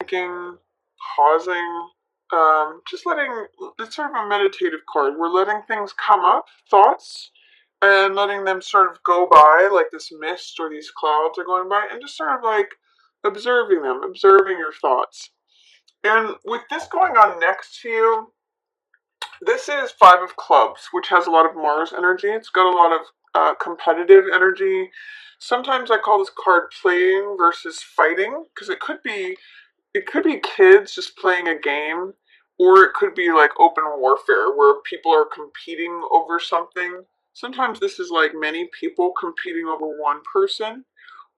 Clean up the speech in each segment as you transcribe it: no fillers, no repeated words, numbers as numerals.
thinking, pausing, just letting, it's sort of a meditative card. We're letting things come up, thoughts, and letting them sort of go by, like this mist or these clouds are going by, and just sort of like observing them, observing your thoughts. And with this going on next to you, this is Five of Clubs, which has a lot of Mars energy. It's got a lot of competitive energy. Sometimes I call this card playing versus fighting, because it could be kids just playing a game, or it could be like open warfare where people are competing over something. Sometimes this is like many people competing over one person,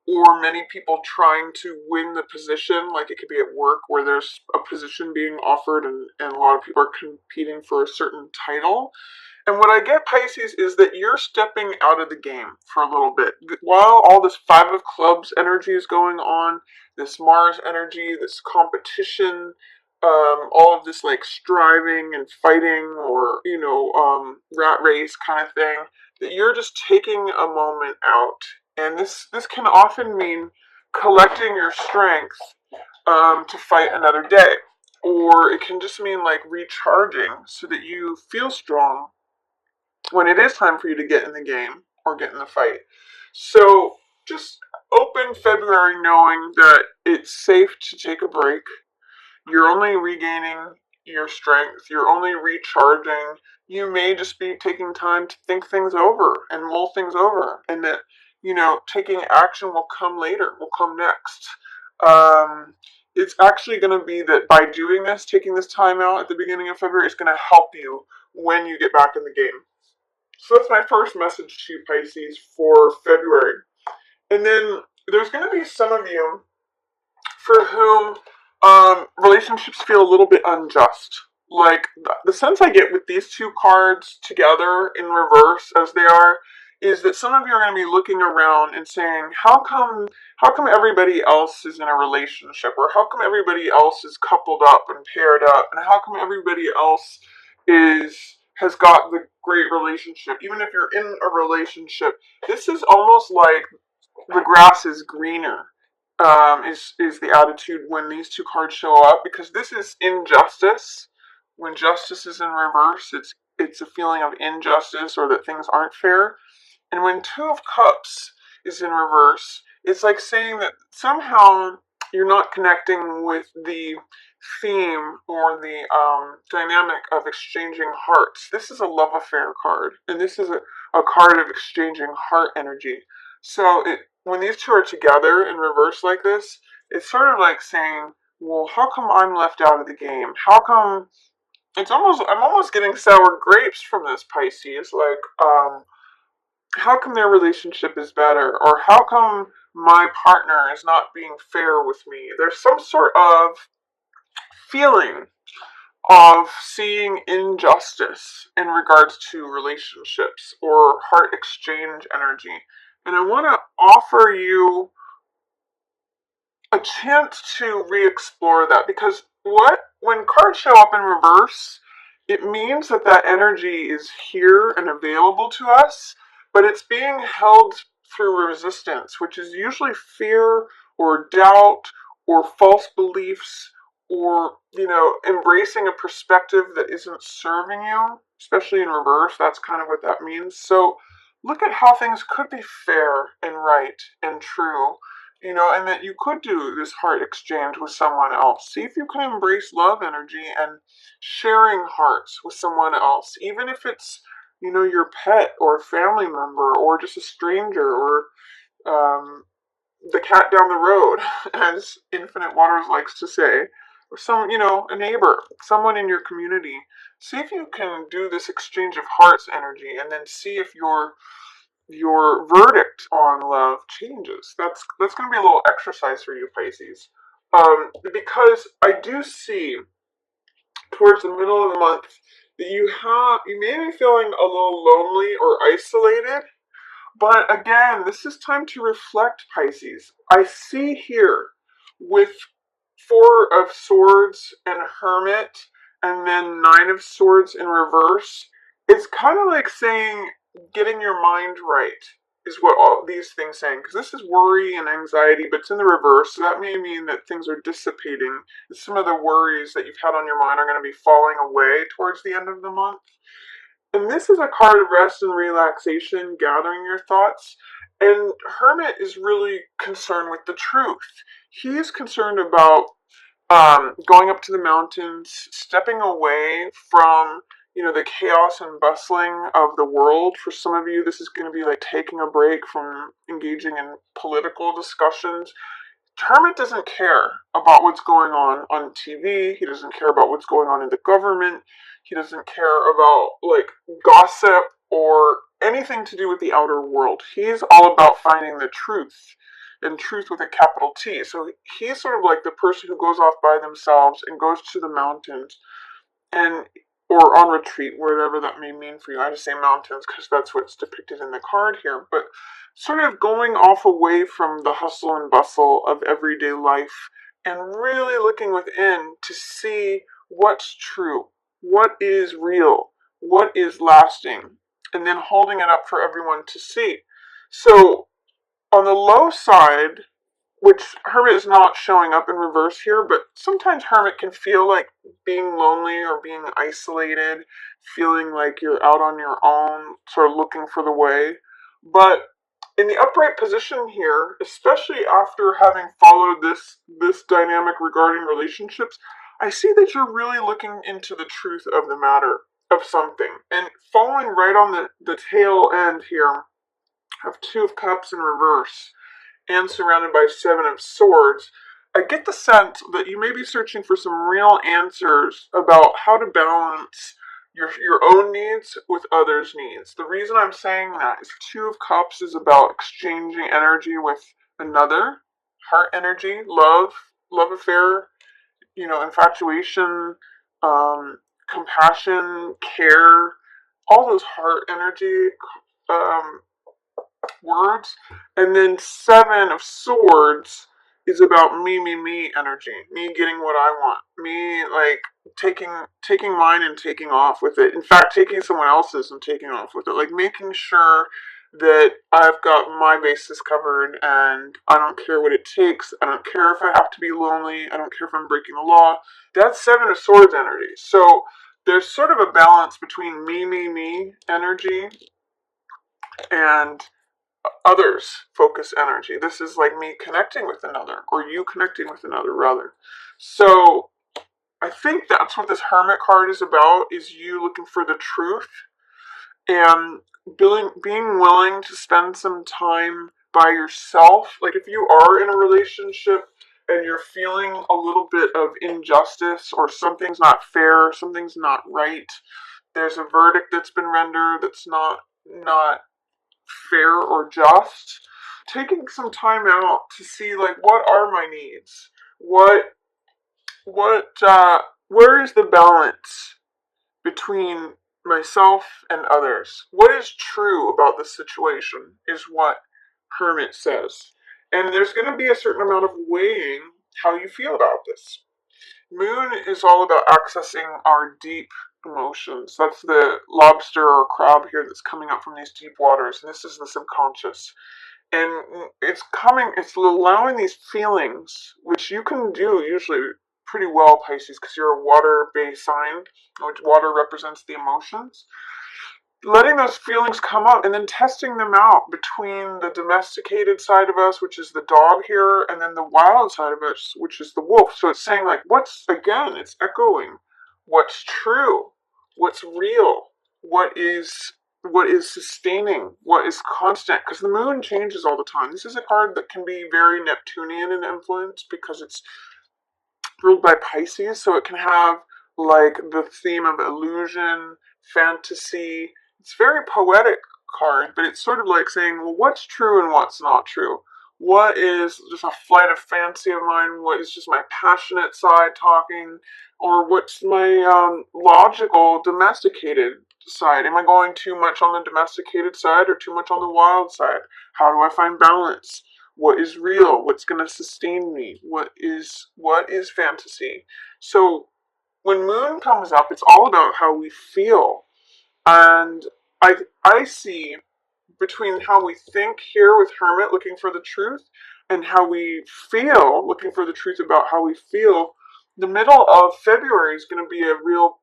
or many people trying to win the position. Like it could be at work where there's a position being offered, and a lot of people are competing for a certain title. And what I get, Pisces, is that you're stepping out of the game for a little bit. While all this Five of Clubs energy is going on, this Mars energy, this competition, all of this like striving and fighting, or, rat race kind of thing, that you're just taking a moment out. And this can often mean collecting your strength to fight another day. Or it can just mean like recharging so that you feel strong when it is time for you to get in the game or get in the fight. So just open February knowing that it's safe to take a break. You're only regaining your strength. You're only recharging. You may just be taking time to think things over and mull things over, and that, taking action will come later, will come next. It's actually going to be that by doing this, taking this time out at the beginning of February, it's going to help you when you get back in the game. So that's my first message to you, Pisces, for February. And then there's going to be some of you for whom relationships feel a little bit unjust. Like the sense I get with these two cards together in reverse as they are is that some of you are going to be looking around and saying, how come everybody else is in a relationship, or how come everybody else is coupled up and paired up, and how come everybody else has got the great relationship? Even if you're in a relationship, this is almost like the grass is greener, is the attitude when these two cards show up, because this is injustice. When justice is in reverse, it's a feeling of injustice, or that things aren't fair. And when Two of Cups is in reverse, it's like saying that somehow you're not connecting with the theme or the dynamic of exchanging hearts. This is a love affair card, and this is a card of exchanging heart energy. So when these two are together in reverse like this, it's sort of like saying, well, how come I'm left out of the game? How come I'm almost getting sour grapes from this, Pisces. Like, how come their relationship is better? Or how come my partner is not being fair with me? There's some sort of feeling of seeing injustice in regards to relationships or heart exchange energy. And I want to offer you a chance to re-explore that, because when cards show up in reverse, it means that energy is here and available to us, but it's being held through resistance, which is usually fear or doubt or false beliefs, or embracing a perspective that isn't serving you, especially in reverse. That's kind of what that means. So look at how things could be fair and right and true, and that you could do this heart exchange with someone else. See if you can embrace love energy and sharing hearts with someone else, even if it's, your pet or a family member or just a stranger, or the cat down the road, as Infinite Waters likes to say, or a neighbor, someone in your community. See if you can do this exchange of hearts energy, and then see if your verdict on love changes. That's going to be a little exercise for you, Pisces, because I do see towards the middle of the month that you may be feeling a little lonely or isolated. But again, this is time to reflect, Pisces. I see here with Four of Swords and Hermit, and then Nine of Swords in reverse, it's kind of like saying getting your mind right is what all these things saying, because this is worry and anxiety, but it's in the reverse, so that may mean that things are dissipating. Some of the worries that you've had on your mind are going to be falling away towards the end of the month. And this is a card of rest and relaxation, gathering your thoughts. And Hermit is really concerned with the truth. He is concerned about going up to the mountains, stepping away from the chaos and bustling of the world. For some of you, this is going to be like taking a break from engaging in political discussions. Hermit doesn't care about what's going on TV. He doesn't care about what's going on in the government. He doesn't care about like gossip or anything to do with the outer world. He's all about finding the truth, and truth with a capital T. So he's sort of like the person who goes off by themselves and goes to the mountains and or on retreat, whatever that may mean for you. I just say mountains because that's what's depicted in the card here. But sort of going off away from the hustle and bustle of everyday life and really looking within to see what's true, what is real, what is lasting, and then holding it up for everyone to see. So on the low side, which Hermit is not showing up in reverse here, but sometimes Hermit can feel like being lonely or being isolated, feeling like you're out on your own, sort of looking for the way. But in the upright position here, especially after having followed this dynamic regarding relationships, I see that you're really looking into the truth of the matter, of something. And following right on the tail end here of Two of Cups in reverse, and surrounded by Seven of Swords, I get the sense that you may be searching for some real answers about how to balance your own needs with others' needs. The reason I'm saying that is Two of Cups is about exchanging energy with another, heart energy, love affair, infatuation, compassion, care, all those heart energy um, words. And then Seven of Swords is about me energy, me getting what I want, me like taking mine and taking off with it. In fact, taking someone else's and taking off with it, like making sure that I've got my bases covered and I don't care what it takes. I don't care if I have to be lonely. I don't care if I'm breaking the law. That's Seven of Swords energy. So there's sort of a balance between me energy and others focus energy. This is like me connecting with another, or you connecting with another, rather. So I think that's what this Hermit card is about, is you looking for the truth and being willing to spend some time by yourself. Like if you are in a relationship and you're feeling a little bit of injustice, or something's not fair, something's not right, there's a verdict that's been rendered that's not fair or just, taking some time out to see like what are my needs, where is the balance between myself and others, what is true about the situation is what Hermit says. And there's going to be a certain amount of weighing how you feel about this. Moon is all about accessing our deep emotions. That's the lobster or crab here that's coming up from these deep waters. And this is the subconscious. And it's allowing these feelings, which you can do usually pretty well, Pisces, because you're a water-based sign, which water represents the emotions. Letting those feelings come up and then testing them out between the domesticated side of us, which is the dog here, and then the wild side of us, which is the wolf. So it's saying like, it's echoing what's true, what's real, what is sustaining, what is constant, because the moon changes all the time. This is a card that can be very Neptunian in influence because it's ruled by Pisces, so it can have like the theme of illusion, fantasy. It's very poetic card, but it's sort of like saying, well, what's true and what's not true? What is just a flight of fancy of mine? What is just my passionate side talking? Or what's my logical, domesticated side? Am I going too much on the domesticated side or too much on the wild side? How do I find balance? What is real? What's going to sustain me? What is fantasy? So when Moon comes up, it's all about how we feel. And I see between how we think here with Hermit, looking for the truth, and how we feel, looking for the truth about how we feel, the middle of February is going to be a real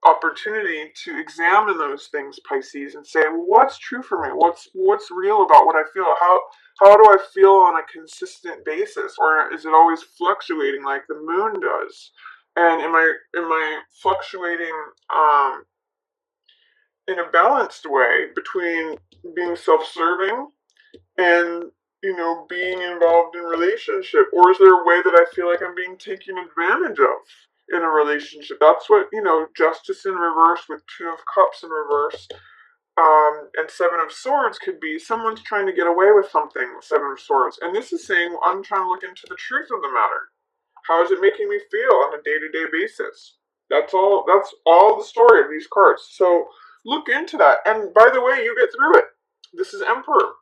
opportunity to examine those things, Pisces, and say, well, what's true for me? What's real about what I feel? How do I feel on a consistent basis, or is it always fluctuating like the moon does? And am I fluctuating in a balanced way between being self-serving and being involved in relationship, or is there a way that I feel like I'm being taken advantage of in a relationship? That's what Justice in reverse with Two of Cups in reverse, and Seven of Swords could be someone's trying to get away with something. Seven of Swords, and this is saying I'm trying to look into the truth of the matter. How is it making me feel on a day-to-day basis? That's all the story of these cards. So look into that. And by the way, you get through it. This is Emperor.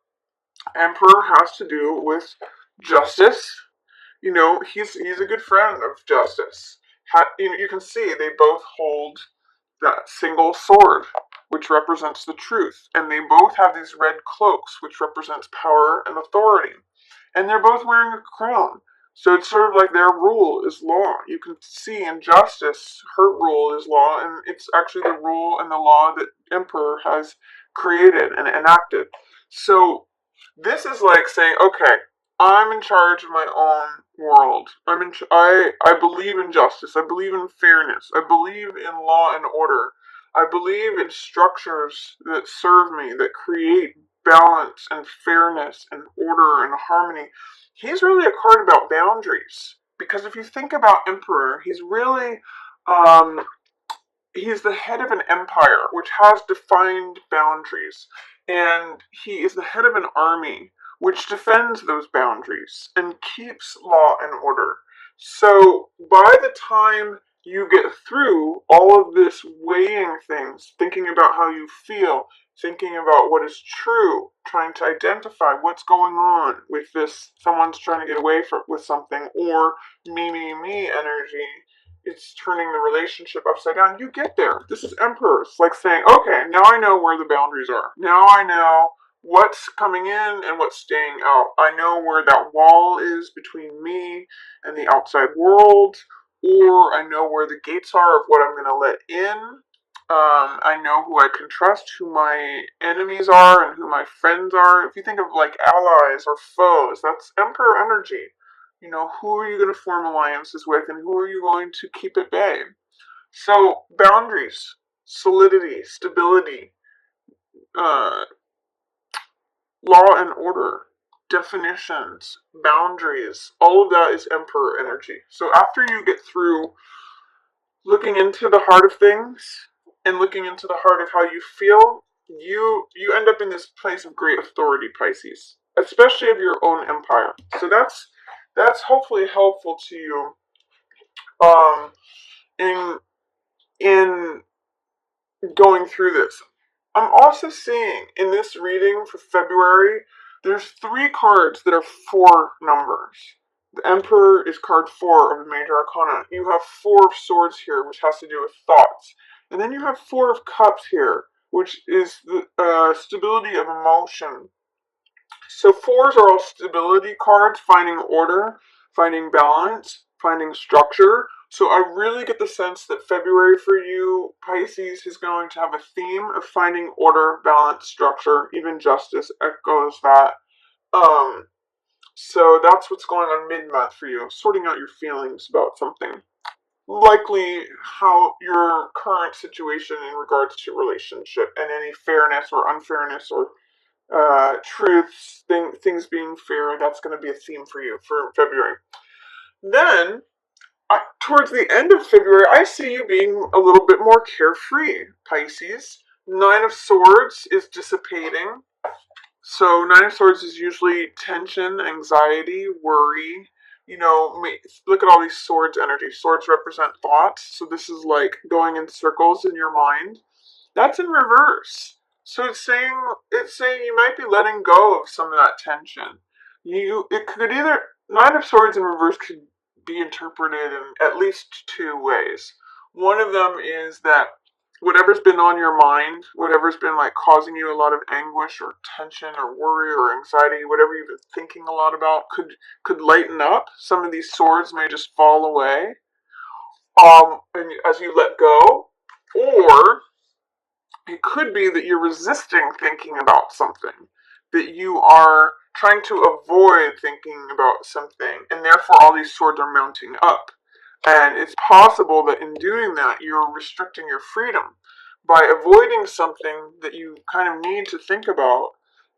Emperor has to do with justice. He's a good friend of justice. You can see they both hold that single sword, which represents the truth, and they both have these red cloaks, which represents power and authority, and they're both wearing a crown. So it's sort of like their rule is law. You can see in justice, her rule is law, and it's actually the rule and the law that Emperor has created and enacted. So this is like saying, okay, I'm in charge of my own world. I believe in justice. I believe in fairness. I believe in law and order. I believe in structures that serve me, that create balance and fairness and order and harmony. He's really a card about boundaries, because if you think about Emperor, um, he's the head of an empire which has defined boundaries, and he is the head of an army which defends those boundaries and keeps law and order. So by the time you get through all of this weighing things, thinking about how you feel, thinking about what is true, trying to identify what's going on with this, someone's trying to get away with something, or me energy, it's turning the relationship upside down. You get there. This is Emperor. It's like saying, okay, now I know where the boundaries are. Now I know what's coming in and what's staying out. I know where that wall is between me and the outside world, or I know where the gates are of what I'm going to let in. I know who I can trust, who my enemies are, and who my friends are. If you think of like allies or foes, that's Emperor energy. Who are you going to form alliances with, and who are you going to keep at bay? So, boundaries, solidity, stability, uh, law and order, definitions, boundaries, all of that is Emperor energy. So, after you get through looking into the heart of things and looking into the heart of how you feel, you end up in this place of great authority, Pisces, especially of your own empire. So that's hopefully helpful to you um, in in going through this. I'm also seeing in this reading for February, there's 3 cards that are 4 numbers. The Emperor is card 4 of the Major Arcana. You have 4 of Swords here, which has to do with thoughts. And then you have 4 of Cups here, which is the stability of emotion. So 4s are all stability cards, finding order, finding balance, finding structure. So I really get the sense that February for you, Pisces, is going to have a theme of finding order, balance, structure. Even justice echoes that. Um, so that's what's going on mid-month for you, sorting out your feelings about something. Likely how your current situation in regards to relationship and any fairness or unfairness or truths, things being fair, that's going to be a theme for you for February. Then, towards the end of February, I see you being a little bit more carefree, Pisces. 9 of Swords is dissipating. So 9 of Swords is usually tension, anxiety, worry. Look at all these swords energy. Swords represent thoughts, so this is like going in circles in your mind. That's in reverse. So it's saying you might be letting go of some of that tension. It could either, 9 of Swords in reverse could be interpreted in at least 2 ways. One of them is that whatever's been on your mind, whatever's been like causing you a lot of anguish or tension or worry or anxiety, whatever you've been thinking a lot about could lighten up. Some of these swords may just fall away and as you let go, or it could be that you're resisting thinking about something, that you are trying to avoid thinking about something, and therefore all these swords are mounting up. And it's possible that in doing that, you're restricting your freedom. By avoiding something that you kind of need to think about,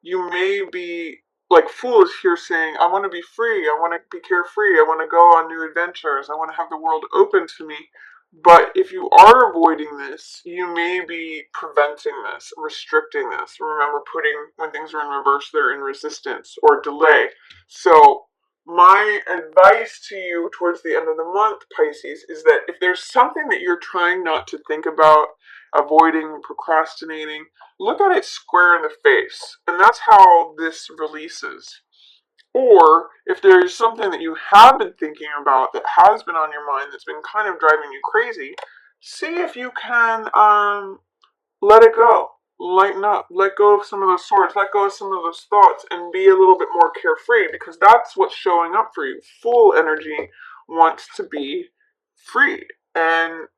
you may be like fools here saying, I want to be free, I want to be carefree, I want to go on new adventures, I want to have the world open to me. But if you are avoiding this, you may be preventing this, restricting this. Remember, when things are in reverse, they're in resistance or delay. So, my advice to you towards the end of the month, Pisces, is that if there's something that you're trying not to think about, avoiding, procrastinating, look at it square in the face. And that's how this releases. Or if there is something that you have been thinking about that has been on your mind that's been kind of driving you crazy, see if you can let it go, lighten up, let go of some of those swords, let go of some of those thoughts, and be a little bit more carefree, because that's what's showing up for you. Full energy wants to be free and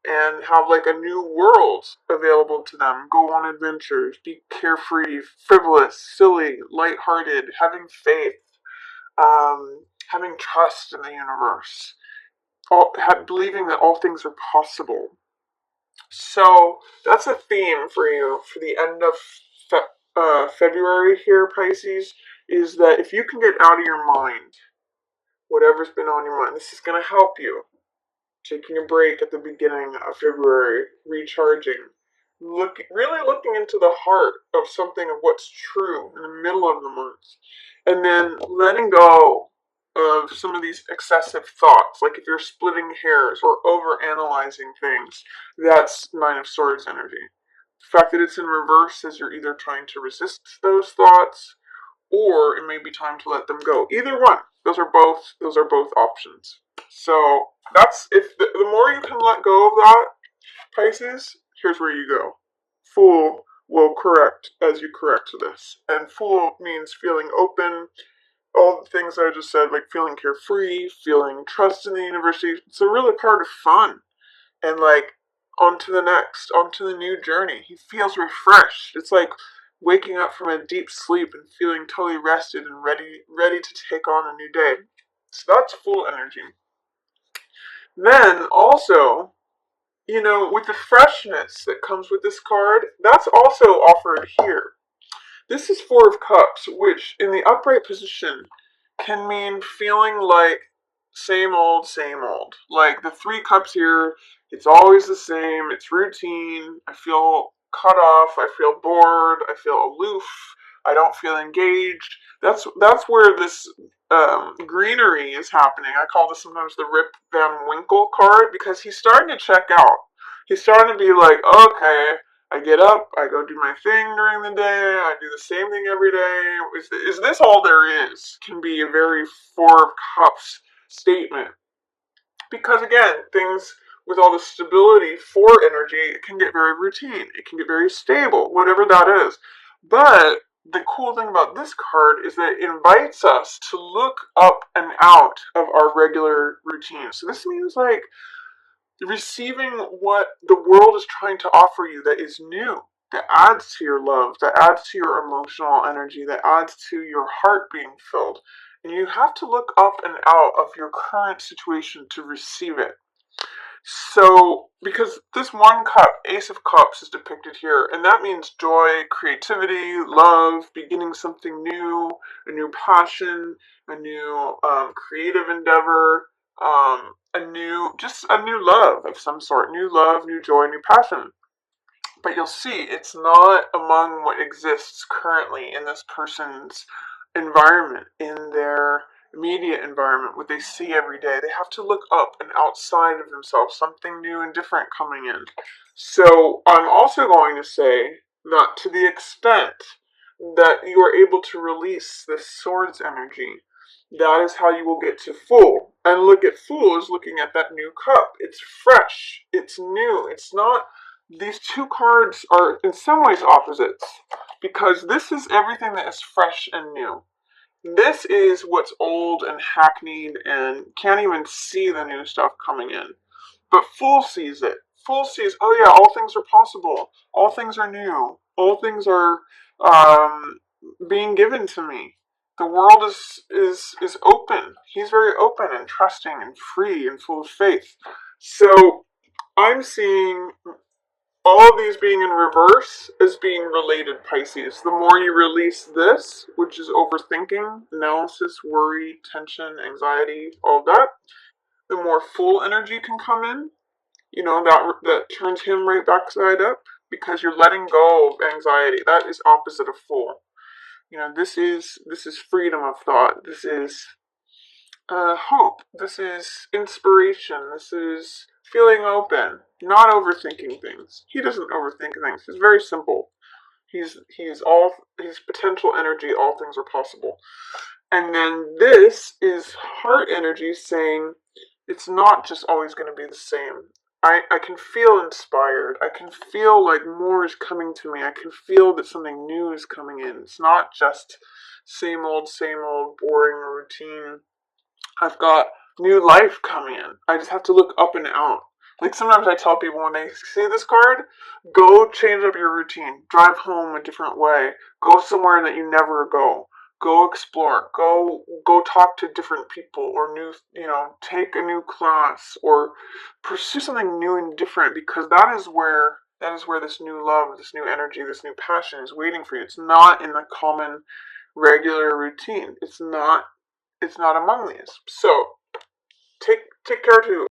have like a new world available to them. Go on adventures, be carefree, frivolous, silly, lighthearted, having faith, having trust in the universe, believing that all things are possible. So that's a theme for you for the end of February here, Pisces, is that if you can get out of your mind whatever's been on your mind, this is going to help you. Taking a break at the beginning of February, recharging, really looking into the heart of something of what's true in the middle of the month, and then letting go of some of these excessive thoughts, like if you're splitting hairs or over analyzing things, that's Nine of Swords energy. The fact that it's in reverse says you're either trying to resist those thoughts or it may be time to let them go. Either one. Those are both options. So that's if the more you can let go of that, Pisces, here's where you go. Fool will correct as you correct this. And fool means feeling open, all the things I just said, like feeling carefree, feeling trust in the universe. It's a really part of fun. And like on to the next, on to the new journey. He feels refreshed. It's like waking up from a deep sleep and feeling totally rested and ready to take on a new day. So that's full energy. Then also, with the freshness that comes with this card, that's also offered here. This is Four of Cups, which in the upright position can mean feeling like same old, same old. Like the Three Cups here, it's always the same, it's routine, I feel cut off, I feel bored, I feel aloof, I don't feel engaged. That's where this greenery is happening. I call this sometimes the Rip Van Winkle card, because he's starting to check out. He's starting to be like, okay, I get up, I go do my thing during the day, I do the same thing every day. Is this all there is? Can be a very Four of Cups statement. Because again, things with all the stability for energy, it can get very routine, it can get very stable, whatever that is. But the cool thing about this card is that it invites us to look up and out of our regular routine. So this means like receiving what the world is trying to offer you that is new, that adds to your love, that adds to your emotional energy, that adds to your heart being filled. And you have to look up and out of your current situation to receive it. So, because this one cup, Ace of Cups, is depicted here, and that means joy, creativity, love, beginning something new, a new passion, a new creative endeavor, a new love of some sort, new love, new joy, new passion. But you'll see, it's not among what exists currently in this person's environment, in their immediate environment, what they see every day. They have to look up and outside of themselves, something new and different coming in. So I'm also going to say that to the extent that you are able to release this swords energy, that is how you will get to Fool. And look at Fool is looking at that new cup. It's fresh. It's new. It's not these two cards are in some ways opposites, because this is everything that is fresh and new. This is what's old and hackneyed and can't even see the new stuff coming in. But Fool sees it. Fool sees, oh yeah, all things are possible. All things are new. All things are being given to me. The world is open. He's very open and trusting and free and full of faith. So I'm seeing all of these being in reverse as being related, Pisces. The more you release this, which is overthinking, analysis, worry, tension, anxiety, all that, the more full energy can come in. You know, that turns him right backside up, because you're letting go of anxiety. That is opposite of full. You know, this is freedom of thought. This is hope. This is inspiration. This is feeling open, not overthinking things. He doesn't overthink things. He's very simple. He's all his potential energy. All things are possible. And then this is heart energy saying it's not just always going to be the same. I can feel inspired. I can feel like more is coming to me. I can feel that something new is coming in. It's not just same old, boring routine. I've got new life coming in. I just have to look up and out. Like sometimes I tell people when they see this card, go change up your routine. Drive home a different way. Go somewhere that you never go. Go explore. Go talk to different people, or take a new class, or pursue something new and different, because that is where this new love, this new energy, this new passion is waiting for you. It's not in the common regular routine. It's not among these. So take care too.